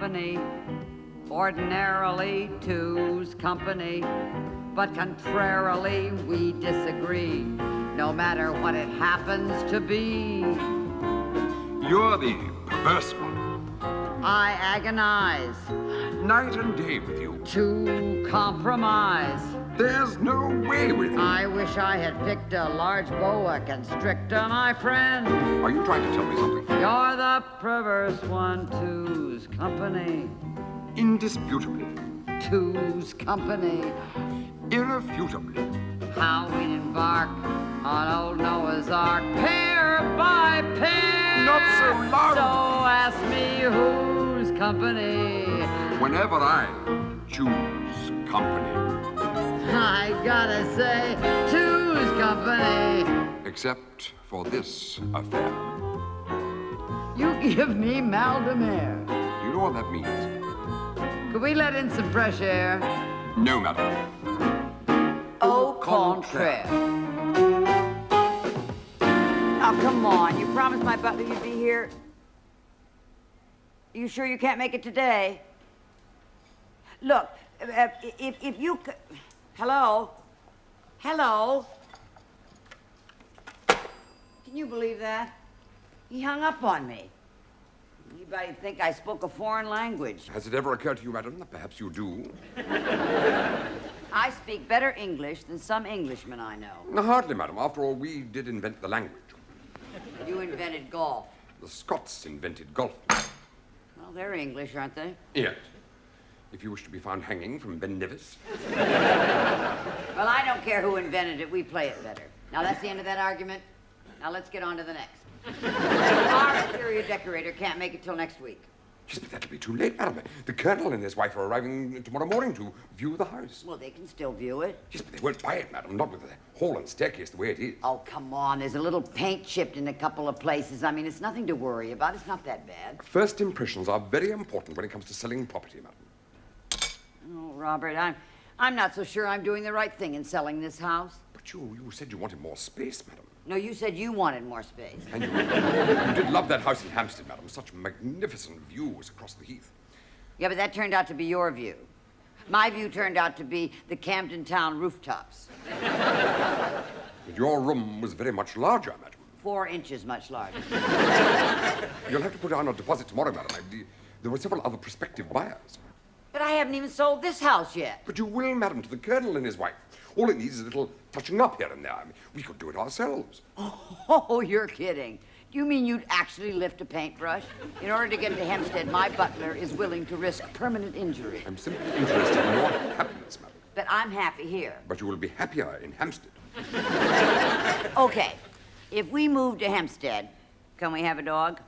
company. Ordinarily, two's company. But contrarily, we disagree, no matter what it happens to be. You're the perverse one. I agonize. Night and day with you. To compromise. There's no way with you. I wish I had picked a large boa constrictor, my friend. Are you trying to tell me something? You're the perverse one, two's company. Indisputably. Two's company. Irrefutably. How we embark on old Noah's Ark, pair by pair. Not so loud. So ask me whose company. Whenever I choose company. I gotta say, two's company. Except for this affair. You give me mal de mer. You know what that means? Could we let in some fresh air? No, madam. Au contraire. Oh, come on. You promised my butler you'd be here. You sure you can't make it today? Look, if you could... Hello? Hello? Can you believe that? He hung up on me. Anybody'd think I spoke a foreign language. Has it ever occurred to you, madam, that perhaps you do? I speak better English than some Englishmen I know. No, hardly, madam. After all, we did invent the language. You invented golf. The Scots invented golf. Well, they're English, aren't they? Yes. If you wish to be found hanging from Ben Nevis. Well, I don't care who invented it. We play it better. Now, that's the end of that argument. Now, let's get on to the next. Our interior decorator can't make it till next week. Yes, but that'll be too late, madam. The colonel and his wife are arriving tomorrow morning to view the house. Well, they can still view it. Yes, but they won't buy it, madam. Not with the hall and staircase the way it is. Oh, come on. There's a little paint chipped in a couple of places. I mean, it's nothing to worry about. It's not that bad. First impressions are very important when it comes to selling property, madam. Oh, Robert, I'm not so sure I'm doing the right thing in selling this house. But you said you wanted more space, madam. No, you said you wanted more space. And you did love that house in Hampstead, madam. Such magnificent views across the heath. Yeah, but that turned out to be your view. My view turned out to be the Camden Town rooftops. But your room was very much larger, madam. 4 inches much larger. You'll have to put down a deposit tomorrow, madam. There were several other prospective buyers. But I haven't even sold this house yet. But you will, madam, to the colonel and his wife. All it needs is a little touching up here and there. I mean, we could do it ourselves. Oh, you're kidding. Do you mean you'd actually lift a paintbrush? In order to get to Hempstead, my butler is willing to risk permanent injury. I'm simply interested in your happiness, madam. But I'm happy here. But you will be happier in Hampstead. Okay. If we move to Hempstead, can we have a dog?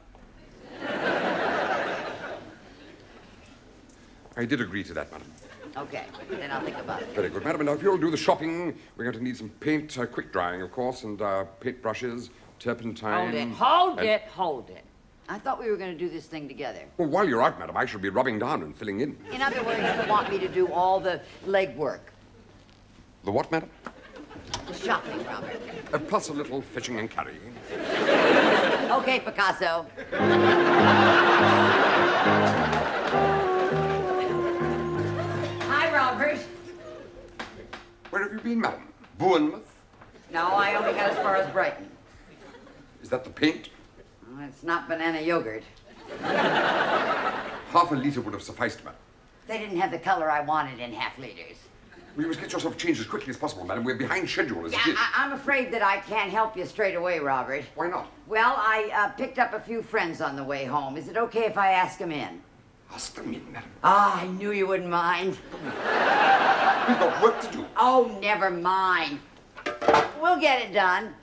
I did agree to that, madam. Okay, then I'll think about it. Very good, madam. And now, if you'll do the shopping, we're going to need some paint, quick drying, of course, and paint brushes, turpentine. Hold it. I thought we were going to do this thing together. Well, while you're out, madam, I shall be rubbing down and filling in. In other words, you want me to do all the legwork. The what, madam? The shopping, Robert. Plus a little fetching and carrying. Okay, Picasso. Hi, Robert. Where have you been, madam? Bournemouth? No, I only got as far as Brighton. Is that the paint? Well, it's not banana yogurt. Half a litre would have sufficed, madam. They didn't have the color I wanted in half liters. We must get yourself changed as quickly as possible, madam. We're behind schedule as it Yeah, is. I'm afraid that I can't help you straight away, Robert. Why not? Well, I picked up a few friends on the way home. Is it okay if I ask them in? Ask them in, madam. Ah, I knew you wouldn't mind. We've got work to do. Oh, never mind. We'll get it done.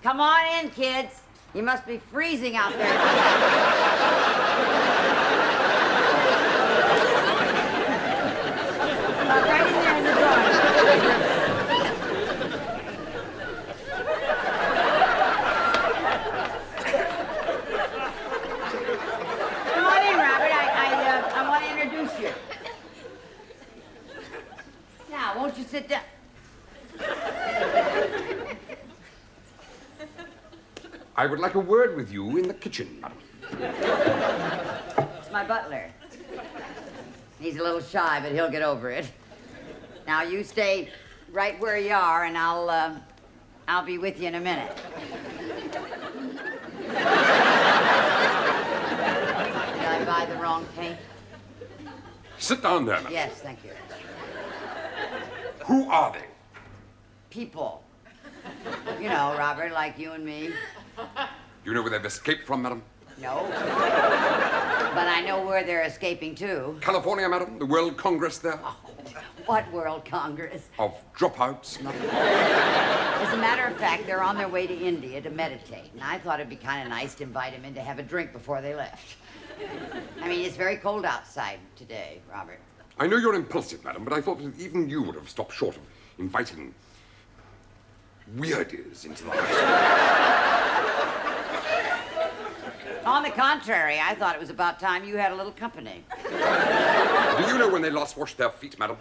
Come on in, kids. You must be freezing out there. Right in there in the drawing room. Come on in, Robert. I want to introduce you. Now, won't you sit down? I would like a word with you in the kitchen, madam. my butler. He's a little shy, but he'll get over it. Now, you stay right where you are, and I'll be with you in a minute. Did I buy the wrong paint? Sit down there, madam. Yes, thank you. Who are they? People. You know, Robert, like you and me. Do you know where they've escaped from, madam? No. But I know where they're escaping to. California, madam. The World Congress there. Oh, what World Congress? Of dropouts, madam. As a matter of fact, they're on their way to India to meditate. And I thought it'd be kind of nice to invite them in to have a drink before they left. I mean, it's very cold outside today, Robert. I know you're impulsive, madam, but I thought that even you would have stopped short of inviting weirdies into the house. On the contrary, I thought it was about time you had a little company. Do you know when they last washed their feet, madam?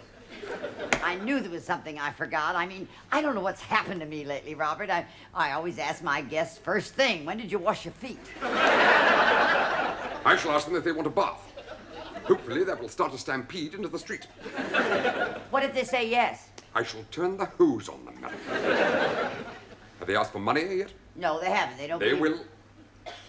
I knew there was something I forgot. I mean, I don't know what's happened to me lately, Robert. I always ask my guests first thing, when did you wash your feet? I shall ask them if they want a bath. Hopefully that will start a stampede into the street. What if they say yes? I shall turn the hose on them, madam. Have they asked for money yet? No, they haven't. They don't They believe- will.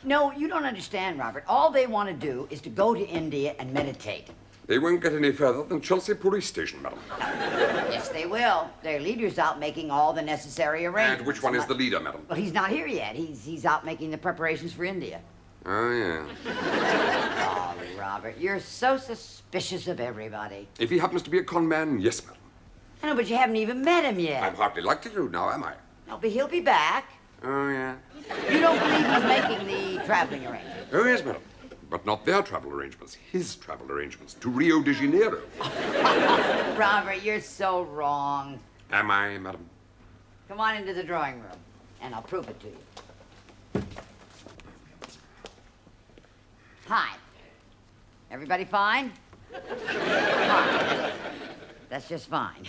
No, you don't understand, Robert. All they want to do is to go to India and meditate. They won't get any further than Chelsea Police Station, madam. Yes, they will. Their leader's out making all the necessary arrangements. And which one is the leader, madam? Well, he's not here yet. He's out making the preparations for India. Oh, yeah. Oh, Robert, you're so suspicious of everybody. If he happens to be a con man, yes, madam. I know, but you haven't even met him yet. I'm hardly likely to now, am I? No, but he'll be back. Oh, yeah. You don't believe he's making the traveling arrangements? Oh, yes, madam. But not their travel arrangements, his travel arrangements to Rio de Janeiro. Robert, you're so wrong. Am I, madam? Come on into the drawing room, and I'll prove it to you. Hi. Everybody fine? Fine. That's just fine.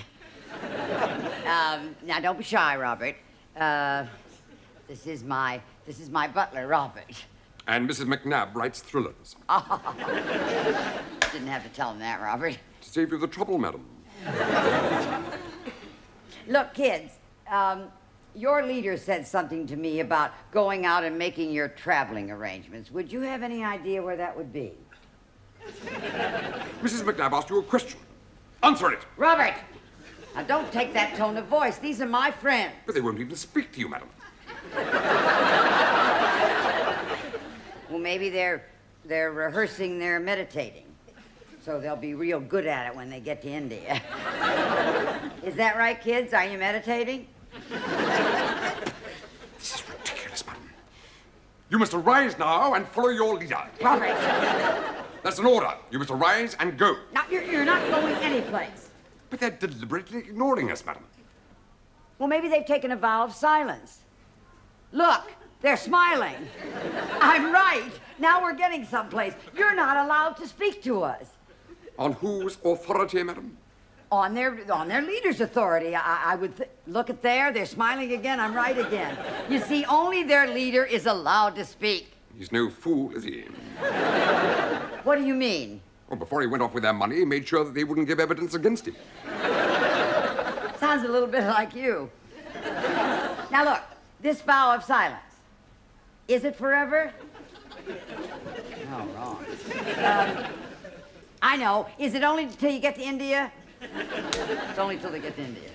Now, don't be shy, Robert. This is my butler, Robert. And Mrs. McNabb writes thrillers. Didn't have to tell him that, Robert. To save you the trouble, madam. Look, kids, your leader said something to me about going out and making your traveling arrangements. Would you have any idea where that would be? Mrs. McNabb asked you a question. Answer it. Robert! Now, don't take that tone of voice. These are my friends. But they won't even speak to you, madam. Well, maybe they're rehearsing their meditating. So they'll be real good at it when they get to India. Is that right, kids? Are you meditating? This is ridiculous, madam. You must arise now and follow your leader. Robert! That's an order. You must arise and go. Now, you're not going anyplace. But they're deliberately ignoring us, madam. Well, maybe they've taken a vow of silence. Look, they're smiling. I'm right. Now we're getting someplace. You're not allowed to speak to us. On whose authority, madam? On their leader's authority. I would look at there. They're smiling again. I'm right again. You see, only their leader is allowed to speak. He's no fool, is he? What do you mean? Well, before he went off with their money, he made sure that they wouldn't give evidence against him. Sounds a little bit like you. Now look, this vow of silence, is it forever? No, wrong. I know. Is it only till you get to India? It's only till they get to India.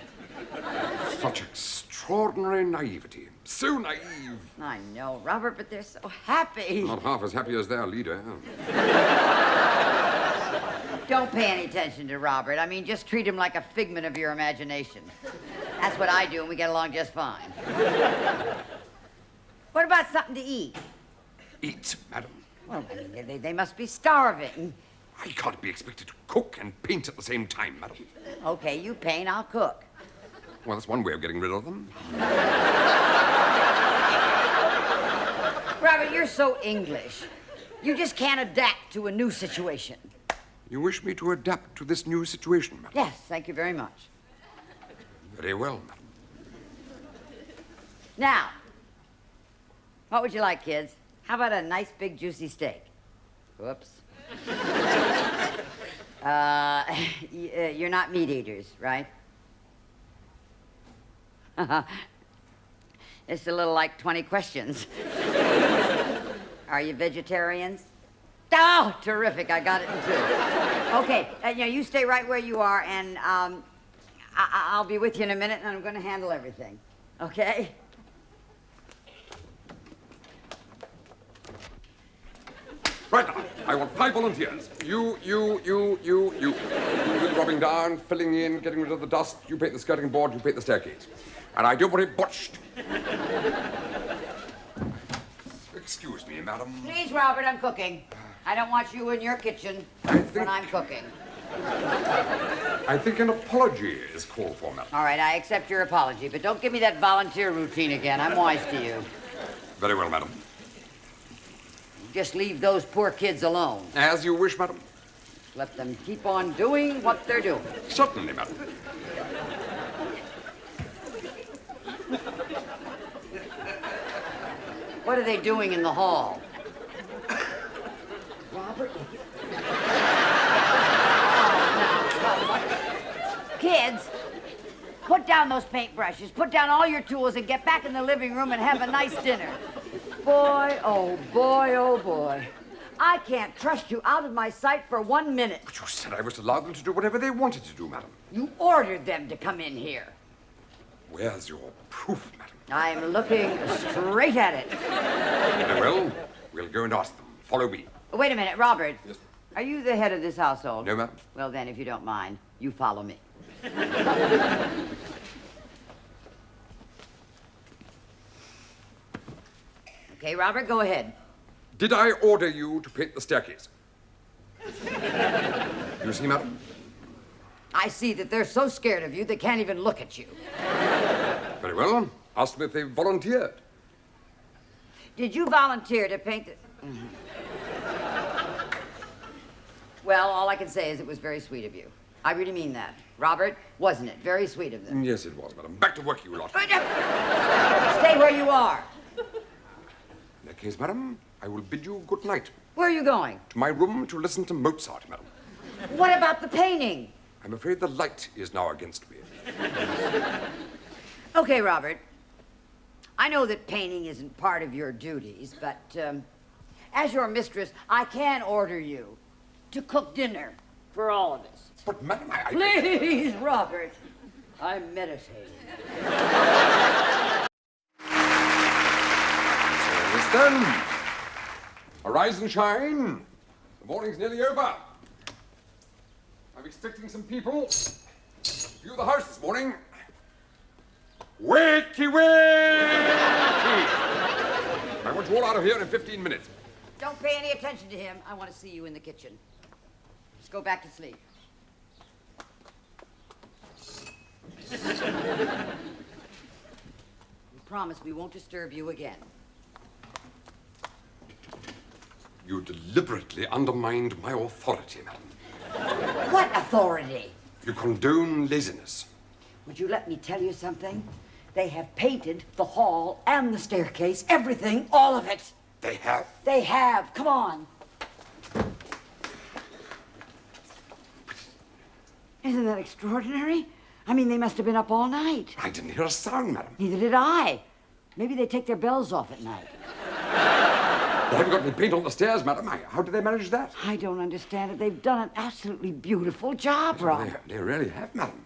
Such extraordinary naivety. So naive. I know, Robert, but they're so happy. Not half as happy as their leader. Don't pay any attention to Robert. I mean, just treat him like a figment of your imagination. That's what I do, and we get along just fine. What about something to eat? Eat, madam. Well, I mean, they must be starving. I can't be expected to cook and paint at the same time, madam. Okay, you paint, I'll cook. Well, that's one way of getting rid of them. Robert, you're so English. You just can't adapt to a new situation. You wish me to adapt to this new situation, madam? Yes, thank you very much. Very well, madam. Now, what would you like, kids? How about a nice big juicy steak? Whoops. You're not meat eaters, right? It's a little like 20 questions. Are you vegetarians? Oh, terrific, I got it in two. Okay, you stay right where you are, and I'll be with you in a minute, and I'm going to handle everything. Okay? Right now, I want 5 volunteers. You. You do the rubbing down, filling in, getting rid of the dust. You paint the skirting board, you paint the staircase. And I don't want it botched. Excuse me, madam. Please, Robert, I'm cooking. I don't want you in your kitchen when I'm cooking. I think an apology is called for, madam. All right, I accept your apology, but don't give me that volunteer routine again. I'm wise to you. Very well, madam. Just leave those poor kids alone. As you wish, madam. Let them keep on doing what they're doing. Certainly, madam. What are they doing in the hall? Robert? Kids, put down those paintbrushes, put down all your tools, and get back in the living room and have a nice dinner. Boy, oh boy, oh boy. I can't trust you out of my sight for 1 minute. But you said I was to allow them to do whatever they wanted to do, madam. You ordered them to come in here. Where's your proof, madam? I'm looking straight at it. Very well. We'll go and ask them. Follow me. Wait a minute, Robert. Yes. Are you the head of this household? No, madam. Well, then, if you don't mind, you follow me. Okay, Robert, go ahead. Did I order you to paint the staircase? You see, madam? I see that they're so scared of you they can't even look at you. Very well. Ask them if they volunteered. Did you volunteer to paint the... Well, all I can say is it was very sweet of you. I really mean that. Robert, wasn't it? Very sweet of them. Yes, it was, madam. Back to work, you lot. Stay where you are. In that case, madam, I will bid you good night. Where are you going? To my room to listen to Mozart, madam. What about the painting? I'm afraid the light is now against me. Okay, Robert. I know that painting isn't part of your duties, but as your mistress, I can order you to cook dinner for all of us. But, madam, I... Please, Robert. I'm meditating. So it's done. Arise and shine. The morning's nearly over. I'm expecting some people. View the house this morning. Wakey, wakey! I want you all out of here in 15 minutes. Don't pay any attention to him. I want to see you in the kitchen. Just go back to sleep. We promise we won't disturb you again. You deliberately undermined my authority, madam. What authority? You condone laziness. Would you let me tell you something? They have painted the hall and the staircase, everything, all of it. They have? They have. Come on. Isn't that extraordinary? I mean, they must have been up all night. I didn't hear a sound, madam. Neither did I. Maybe they take their bells off at night. They haven't got any paint on the stairs, madam. How did they manage that? I don't understand it. They've done an absolutely beautiful job, Robert. They really have, madam.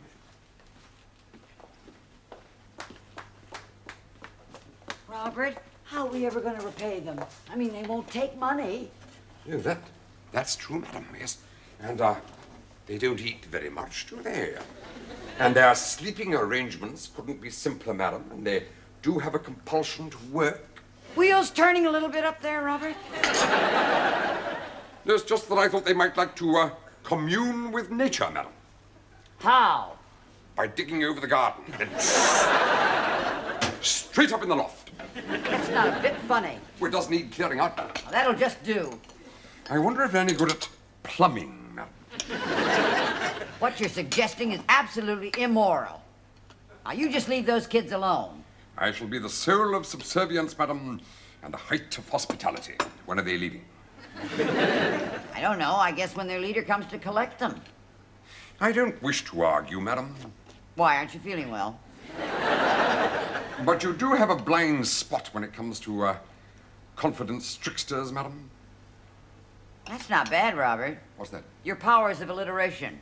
Robert, how are we ever going to repay them? I mean, they won't take money. Yeah, that's true, madam, yes. And, they don't eat very much, do they? And their sleeping arrangements couldn't be simpler, madam, and they do have a compulsion to work. Wheels turning a little bit up there, Robert? No, it's just that I thought they might like to, commune with nature, madam. How? By digging over the garden, then straight up in the loft. That's not a bit funny. Well, it does need clearing out, madam. That'll just do. I wonder if they're any good at plumbing, madam. What you're suggesting is absolutely immoral. Now, you just leave those kids alone. I shall be the soul of subservience, madam, and the height of hospitality. When are they leaving? I don't know. I guess when their leader comes to collect them. I don't wish to argue, madam. Why, aren't you feeling well? But you do have a blind spot when it comes to confidence tricksters, madam. That's not bad, Robert. What's that? Your powers of alliteration.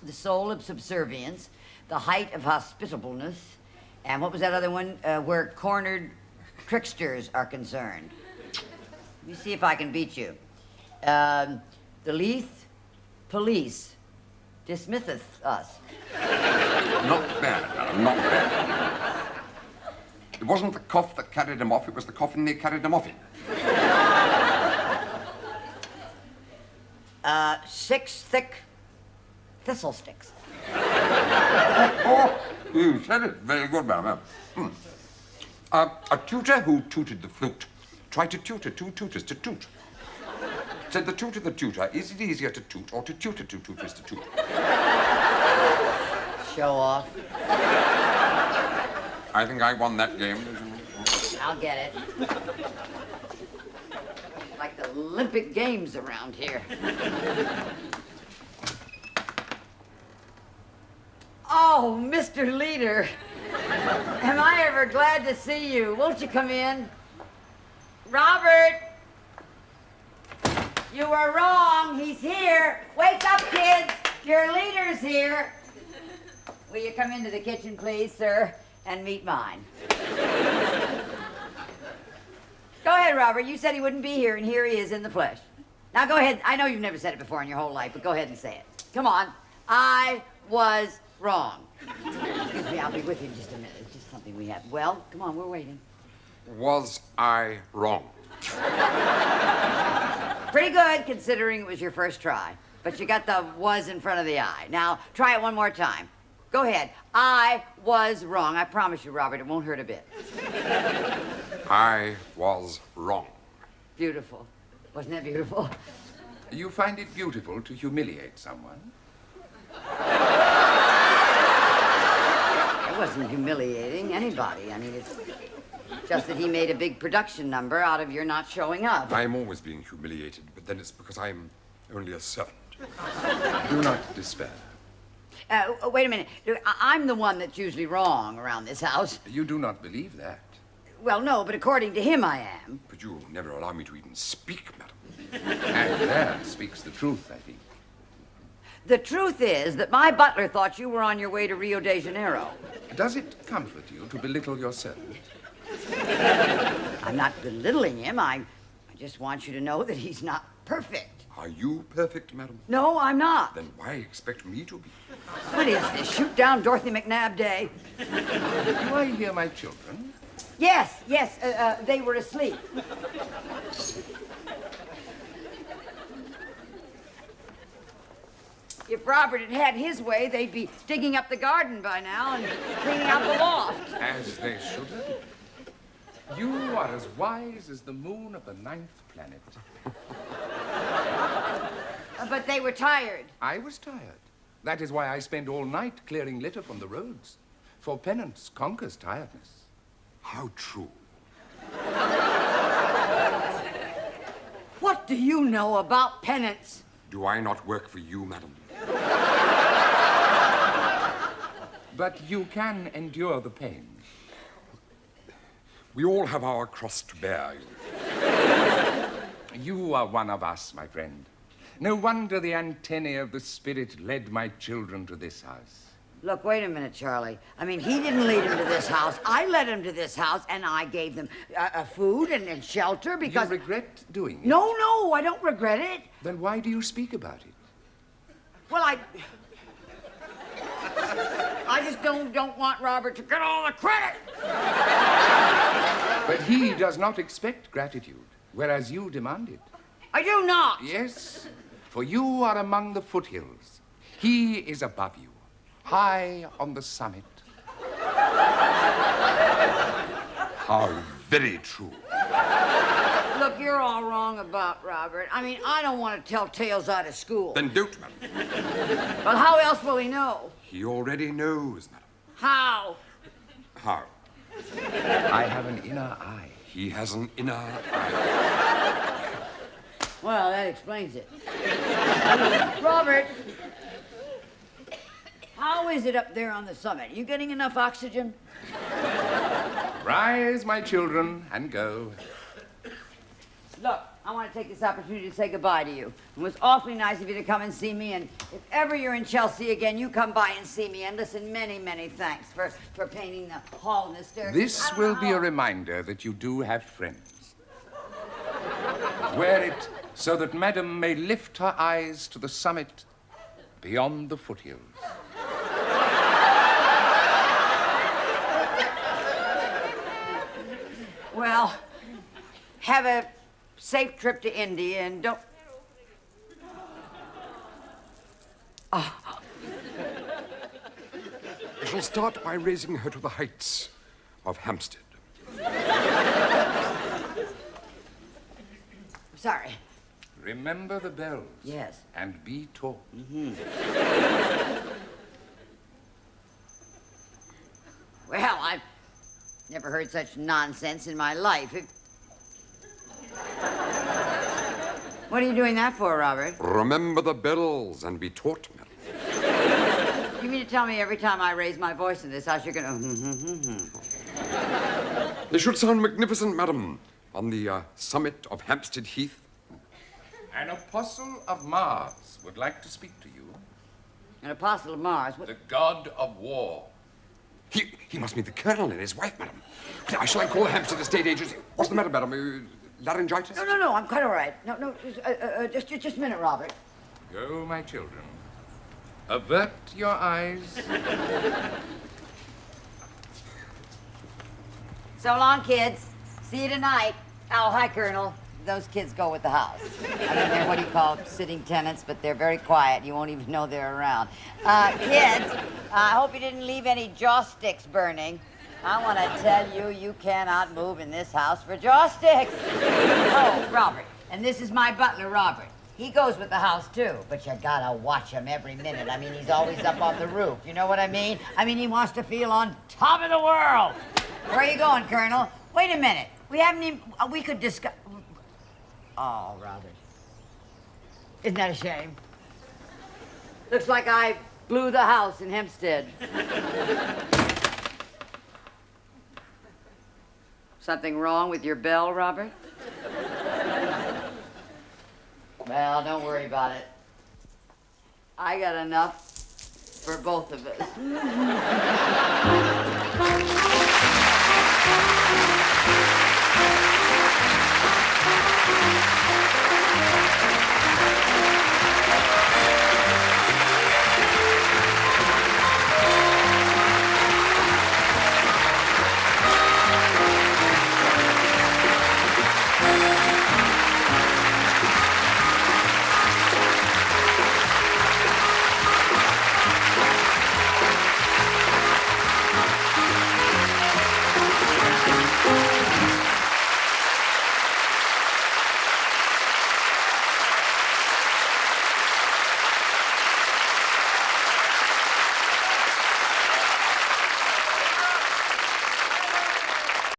The soul of subservience, the height of hospitableness, and what was that other one? Where cornered tricksters are concerned. Let me see if I can beat you. The Leith police dismisseth us. Not bad, madam, not bad. It wasn't the cough that carried him off, it was the coffin they carried him off in. 6 thick thistle sticks. Oh, you said it. Very good, madam. A tutor who tutored the flute tried to tutor 2 tutors to toot. Said the tutor the tutor, is it easier to toot or to tutor 2 tutors to toot? Show off. I think I won that game. I'll get it. Like the Olympic Games around here. Oh, Mr. Leader. Am I ever glad to see you? Won't you come in? Robert! You were wrong. He's here. Wake up, kids. Your leader's here. Will you come into the kitchen, please, sir, and meet mine? Go ahead, Robert. You said he wouldn't be here, and here he is in the flesh. Now go ahead. I know you've never said it before in your whole life, but go ahead and say it. Come on. I was wrong. Excuse me, I'll be with you in just a minute. It's just something we have. Well, come on, we're waiting. Was I wrong? Pretty good, considering it was your first try. But you got the was in front of the I. Now, try it one more time. Go ahead. I was wrong. I promise you, Robert, it won't hurt a bit. I was wrong. Beautiful. Wasn't that beautiful? You find it beautiful to humiliate someone? It wasn't humiliating anybody. I mean, it's just that he made a big production number out of your not showing up. I'm always being humiliated, but then it's because I'm only a servant. Do not despair. Wait a minute. I'm the one that's usually wrong around this house. You do not believe that. Well, no, but according to him, I am. But you never allow me to even speak, madam. And there speaks the truth, I think. The truth is that my butler thought you were on your way to Rio de Janeiro. Does it comfort you to belittle your servant? I'm not belittling him. I just want you to know that he's not perfect. Are you perfect, madam? No, I'm not. Then why expect me to be? What is this, shoot down Dorothy McNabb Day? Do I hear my children? Yes, they were asleep. If Robert had had his way, they'd be digging up the garden by now and cleaning out the loft. As they should have been. You are as wise as the moon of the 9th planet. But they were tired. I was tired. That is why I spent all night clearing litter from the roads. For penance conquers tiredness. How true. What do you know about penance? Do I not work for you, madam? But you can endure the pain. We all have our cross to bear. You are one of us, my friend. No wonder the antennae of the spirit led my children to this house. Look, wait a minute, Charlie. I mean, he didn't lead him to this house. I led him to this house, and I gave them food and shelter because... You regret doing it? No, I don't regret it. Then why do you speak about it? Well, I just don't want Robert to get all the credit. But he does not expect gratitude, whereas you demand it. I do not. Yes, for you are among the foothills. He is above you, high on the summit. How very true. Look, you're all wrong about Robert. I mean, I don't want to tell tales out of school. Then don't, madam. Well, how else will he know? He already knows, madam. How? How? I have an inner eye. He has an inner eye. Well, that explains it. Robert, how is it up there on the summit? You getting enough oxygen? Rise, my children, and go. Look, I want to take this opportunity to say goodbye to you. It was awfully nice of you to come and see me, and if ever you're in Chelsea again, you come by and see me. And listen, many, many thanks for painting the hall and the stairs. This will be a reminder that you do have friends. Wear it so that Madam may lift her eyes to the summit beyond the foothills. Well, have a safe trip to India and don't... I shall start by raising her to the heights of Hampstead. Sorry. Remember the bells. Yes. And be tall. Well, I've never heard such nonsense in my life. What are you doing that for, Robert? Remember the bells and be taught, madam. You mean to tell me every time I raise my voice in this house, you're gonna... They should sound magnificent, madam, on the summit of Hampstead Heath. An apostle of Mars would like to speak to you. An apostle of Mars? What? The god of war. He must mean the colonel and his wife, madam. Shall I call the Hampstead estate agents? What's the matter, madam? Laryngitis? No, I'm quite all right. No, just a minute, Robert. Go, my children. Avert your eyes. So long, kids. See you tonight. Oh, hi, Colonel. Those kids go with the house. I mean, they're what do you call sitting tenants, but they're very quiet. You won't even know they're around. Kids, I hope you didn't leave any jaw sticks burning. I want to tell you, you cannot move in this house for jaw sticks. Oh, Robert. And this is my butler, Robert. He goes with the house, too, but you gotta watch him every minute. I mean, he's always up on the roof. You know what I mean? I mean, he wants to feel on top of the world. Where are you going, Colonel? Wait a minute. We haven't even... we could discuss... Oh, Robert. Isn't that a shame? Looks like I blew the house in Hempstead. Something wrong with your bell, Robert? Well, don't worry about it. I got enough for both of us.